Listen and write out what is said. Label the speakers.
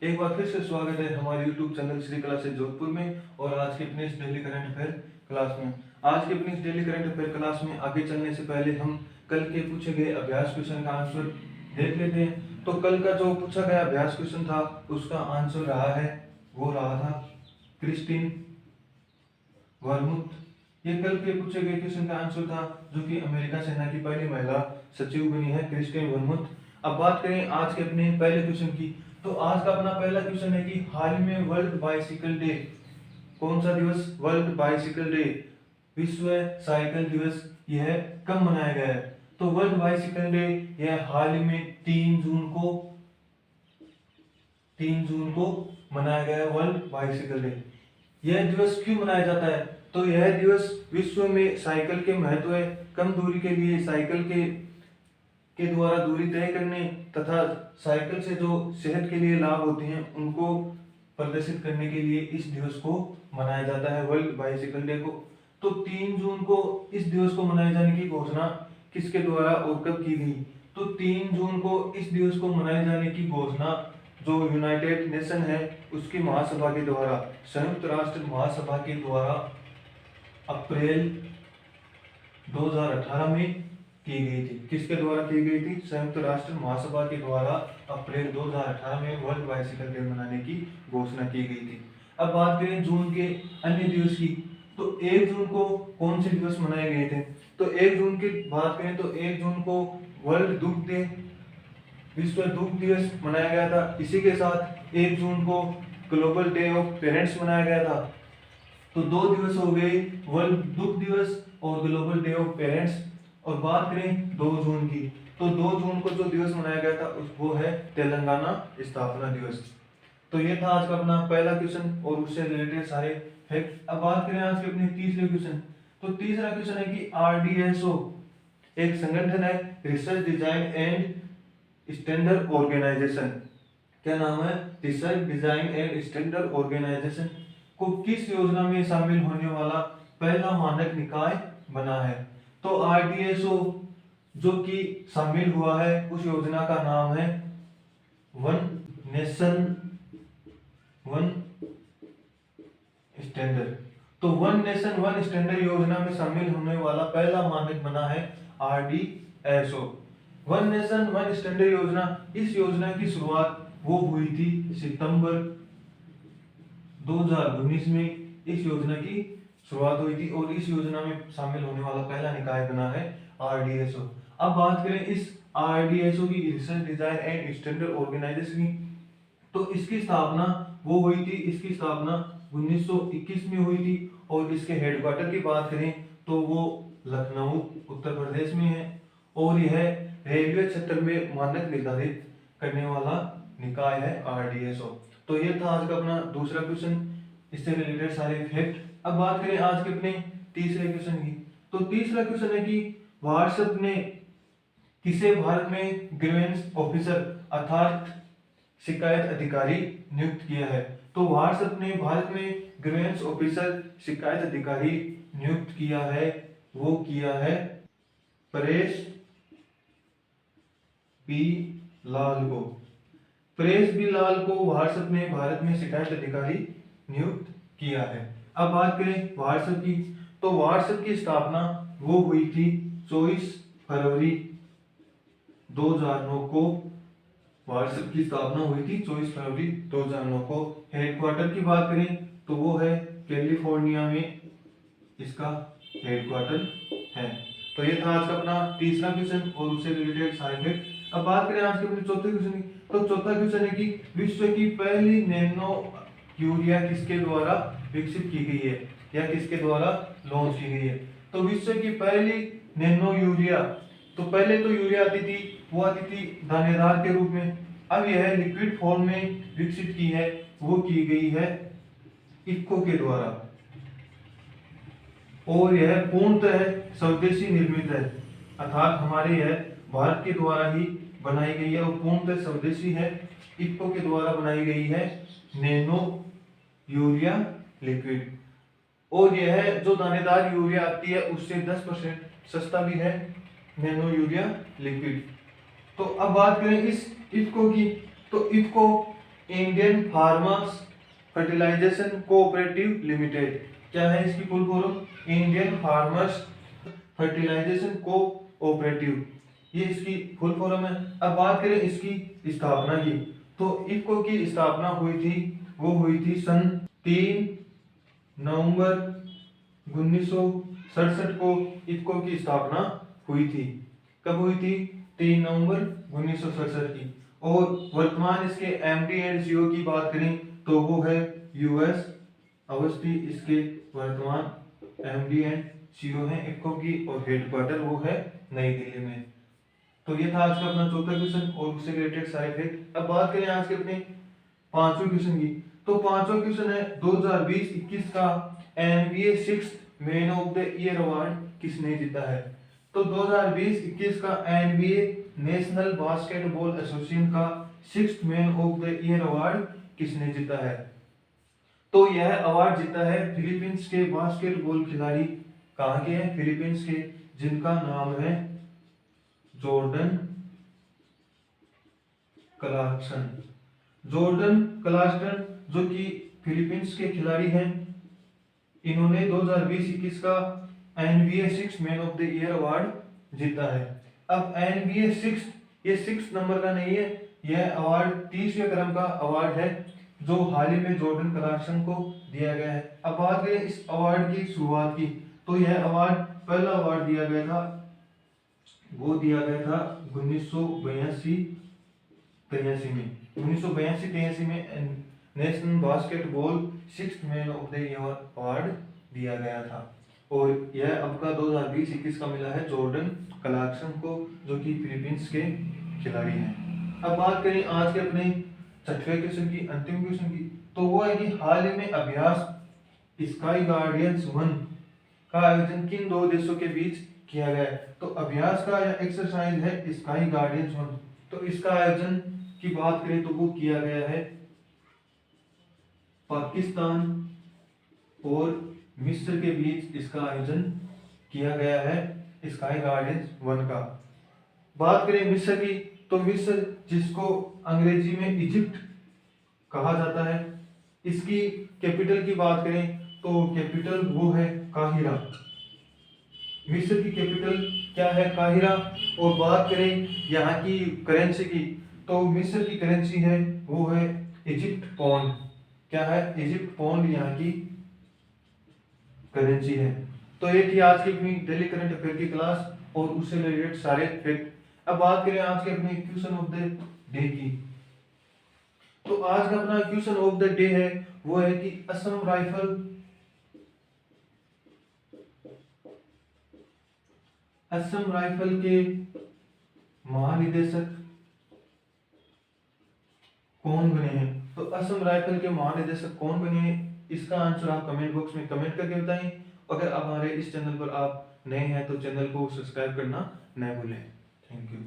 Speaker 1: एक बार फिर से स्वागत है हमारे YouTube channel Shri classes Jodhpur में और आज के अपने इस डेली करंट अफेयर क्लास में। आज के अपने इस डेली करंट अफेयर क्लास में आगे चलने से पहले हम कल के पूछे गए अभ्यास क्वेश्चन का आंसर देख लेते हैं। तो कल का जो पूछा गया अभ्यास क्वेश्चन था उसका आंसर रहा था क्रिस्टीन वर्मुथ। ये कल के पूछे गए क्वेश्चन का आंसर था, जो कि अमेरिका सेना की पहली महिला सचिव बनी है, क्रिस्टीन वर्मुथ। अब बात करें आज के अपने पहले क्वेश्चन की, तो आज का अपना पहला क्वेश्चन है कि हाल ही में वर्ल्ड बाइसिकल डे, कौन सा दिवस? वर्ल्ड बाइसिकल डे, विश्व साइकिल दिवस, यह कब मनाया गया है? तो वर्ल्ड बाइसिकल डे यह हाल ही में 3 जून को मनाया गया है, वर्ल्ड बाइसिकल डे। यह दिवस क्यों मनाया जाता है? तो यह दिवस विश्व में साइकिल के महत्व है, कम दूरी के लिए साइकिल के द्वारा दूरी तय करने तथा साइकिल से जो सेहत के लिए लाभ होते हैं उनको प्रदर्शित करने के लिए इस दिवस को मनाया जाता है, वर्ल्ड बाइसिकल डे को। तो 3 जून को इस दिवस को मनाए जाने की घोषणा किसके द्वारा और कब की गई? तो 3 जून को इस दिवस को मनाए जाने की घोषणा जो यूनाइटेड नेशन है उसकी महासभा के द्वारा, संयुक्त राष्ट्र महासभा के द्वारा अप्रैल 2018 में की गई थी। किसके द्वारा की गई थी? संयुक्त राष्ट्र महासभा के द्वारा अप्रैल 2018 में वर्ल्ड बाइसिकल डे मनाने की घोषणा की गई थी। अब बात करें जून के अन्य दिवस की, तो 1 जून को कौन से दिवस मनाए गए थे? तो 1 जून की बात करें तो 1 जून को वर्ल्ड दुग्ध डे, विश्व दुग्ध दिवस मनाया गया था। इसी के साथ 1 जून को ग्लोबल डे ऑफ पेरेंट्स मनाया गया था। तो 2 दिवस हो गए, वर्ल्ड दुग्ध दिवस और ग्लोबल डे ऑफ पेरेंट्स। और बात करें 2 जून की, तो 2 जून को जो दिवस मनाया गया था वो है तेलंगाना स्थापना दिवस। तो ये था आज का अपना पहला क्वेश्चन और उससे रिलेटेड सारे फैक्ट। अब बात करें आज के अपने तीसरे क्वेश्चन, तो तीसरा क्वेश्चन है कि RDSO एक संगठन है, research design and standard organisation. क्या नाम है? Research design and standard organisation को किस योजना में शामिल होने वाला पहला मानक निकाय बना है? तो RDSO जो कि शामिल हुआ है उस योजना का नाम है वन नेशन वन स्टैंडर्ड। तो वन नेशन वन स्टैंडर्ड योजना में शामिल होने वाला पहला मानक बना है RDSO। One nation one standard योजना, इस योजना की शुरुआत वो हुई थी सितंबर 2019 में इस योजना की शुरुआत हुई थी और इस योजना में शामिल होने वाला पहला निकाय बना है RDSO। अब बात करें इस RDSO की, research design and standard organisation की, तो इसकी स्थापना वो हुई थी, इसकी स्थापना 1921 में हुई थी और इसके हेडक्वार्टर की बात करें तो वो लखनऊ उत्तर प्रदेश में है और यह रेलवे क्षेत्र में मानक निर्धारित करने वाला निकाय है RDSO। तो ये था आज का अपना दूसरा क्वेश्चन, इससे रिलेटेड सारे फैक्ट। अब बात करें आज के अपने तीसरे क्वेश्चन की, तो तीसरा क्वेश्चन है कि व्हाट्सएप ने किसे भारत में ग्रीवेंस ऑफिसर अर्थात शिकायत अधिकारी नियुक्त किया है? तो व्हाट्सएप ने भारत में ग्रीवेंस ऑफिसर शिकायत अधिकारी नियुक्त किया है, वो किया है परेश बी लाल को। परेश बी लाल को व्हाट्सएप ने भारत में शिकायत अधिकारी नियुक्त किया है। अब बात करें व्हाट्सएप की, तो व्हाट्सएप की स्थापना वो हुई थी 24 फरवरी 2009 को। व्हाट्सएप की स्थापना हुई थी 24 फरवरी 2009 को। हेडक्वार्टर की बात करें तो वो है कैलिफोर्निया में इसका हेडक्वार्टर है। तो ये था आज का अपना तीसरा क्वेश्चन और उससे रिलेटेड सारे फैक्ट। अब बात करें आज के अपने चौथे क्वेश्चन की, तो चौथा क्वेश्चन है कि विश्व की पहली नैनो यूरिया किसके द्वारा विकसित की गई है या किसके द्वारा लॉन्च की गई है? तो विश्व की पहली नैनो यूरिया, तो पहले तो यूरिया आती थी, वो आती थी दानेदार के रूप में, अब यह लिक्विड फॉर्म में विकसित की है, वो की गई है इफ्को के द्वारा और यह पूर्णतः स्वदेशी निर्मित है, अर्थात हमारे यह भारत के द्वारा ही बनाई गई है और पूर्णतः स्वदेशी है, इफ्को के द्वारा बनाई गई है नैनो यूरिया लिक्विड। और यह जो दानेदार यूरिया आती है उससे 10% सस्ता भी है नैनो यूरिया लिक्विड। तो अब बात करें इस इफ्को की, तो IFFCO Indian farmers fertilisation cooperative limited. क्या है इसकी full form? Indian farmers fertilisation cooperative, ये इसकी फुल फॉर्म है। अब बात करें इसकी स्थापना की, तो इफको की स्थापना हुई थी, वो हुई थी सन 3 नवंबर 1967 को इफको की स्थापना हुई थी। कब हुई थी? 3 नवंबर 1967 की। और वर्तमान इसके एमडी एंड सीईओ की बात करें तो वो है यूएस अवस्थी, इसके वर्तमान एमडी एंड सीईओ हैं इफको की, और हेडक्वार्टर वो है नई दिल्ली में। तो ये था आज का अपना चौथा क्वेश्चन और उससे रिलेटेड सारे फैक्ट। अब बात करें आज के अपने पांचवें क्वेश्चन की, तो पांचवा क्वेश्चन है 2020-21 का NBA 6th man of the year award किसने जीता है? तो 2020-21 का एनबीए नेशनल बास्केटबॉल एसोसिएशन का 6th man of the year award किसने जीता है? तो यह अवार्ड जीता है फिलीपींस के बास्केटबॉल खिलाड़ी। कहाँ के हैं? फिलीपींस के, जिनका नाम है जॉर्डन क्लार्कसन। जॉर्डन क्लार्कसन जो कि फिलीपींस के खिलाड़ी हैं, इन्होंने 2020-21 का NBA 6th man of the year award जीता है। अब एनबीए 6th, ये 6th नंबर का नहीं है, यह अवार्ड 30वें क्रम का अवार्ड है जो हाल ही में जॉर्डन क्लार्कसन को दिया गया है। अब बात करें इस अवार्ड की शुरुआत की, तो यह अवार्ड, पहला अवार्ड दिया गया था, वो दिया गया था 1982-83 में। 1982-83 में national basketball 6th man of the year award दिया गया था। और यह अब का 2020-21 का मिला है जॉर्डन क्लार्कसन को, जो कि फिलीपींस के खिलाड़ी हैं। अब बात करें आज के अपने छठवें क्वेश्चन की, अंतिम क्वेश्चन की, तो वो है कि हाल ही में अभ्यास स्काई गार्डियंस 1 का आयोजन किन दो देशों के बीच किया गया है? तो अभ्यास का या एक्सरसाइज है स्काई गार्डियंस 1, तो इसका आयोजन की बात करें तो वो किया गया है पाकिस्तान और मिस्र के बीच, इसका आयोजन किया गया है स्काई गार्डियंस 1 का। बात करें मिस्र की, तो मिस्र जिसको अंग्रेजी में इजिप्ट कहा जाता है, इसकी कैपिटल की बात करें तो कैपिटल वो है काहिरा। मिस्र की कैपिटल क्या है? काहिरा। और बात करें यहाँ की करेंसी की, तो मिस्र की करेंसी है वो है इजिप्ट पौंड। क्या है? इजिप्ट पौंड यहाँ की करेंसी है। तो ये थी आज की अपनी डेली करंट अफेयर की क्लास और उससे रिलेटेड सारे फैक्ट। अब बात करें आज के अपने क्वेश्चन ऑफ द डे की, तो आज का अपना क्वेश्चन ऑफ द डे है वो है कि असम राइफल के महानिदेशक कौन बने हैं? तो असम राइफल के महानिदेशक कौन बने हैं, इसका आंसर आप कमेंट बॉक्स में कमेंट करके बताएं। अगर आप हमारे इस चैनल पर आप नए हैं तो चैनल को सब्सक्राइब करना न भूलें। Thank you.